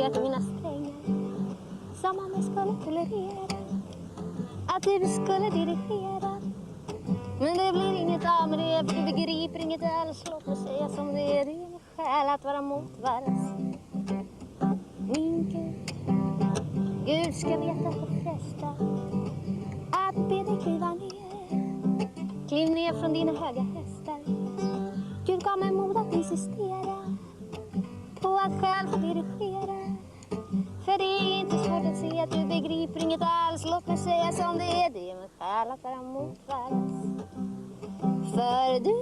heter mina strängar som man skulle tolerera att du skulle dirigera. Men det blir inget av med det, för du begriper inget alls. Låt mig säga som det är en skäl att vara motvalls. Min Gud ska veta på fresta att be dig kliva ner. Kliv ner från dina höga hästar. Gud gav mig mod att insistera på att själv få dirigera. För det är inte svårt att se att du begriper inget alls. Låt mig säga som det är med skäl att vara motvalls. För du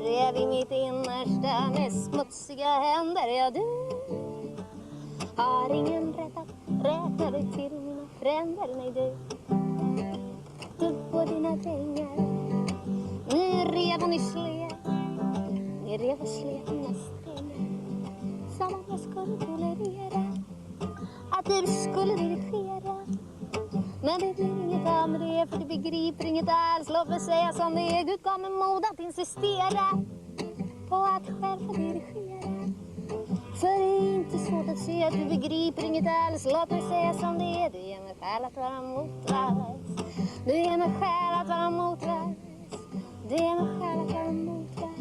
rev i mitt innersta med smutsiga händer. Ja, du har ingen rätt att räkna dig till mina fränder. Nej, du på dina pengar. Ni rev och ni slet. Ni rev och slet mina strängar som att jag skulle tolerera att du skulle dirigera. Men det blir inget av med det, för du begriper inget alls. Låt mig säga som det är. Gud gav mig mod att insistera på att själv få dirigera. För det är inte svårt att se att du begriper inget alls. Låt mig säga som det är. Det är med skäl att vara motvalls. Det är med skäl att vara motvalls. Det är med skäl att vara motvalls.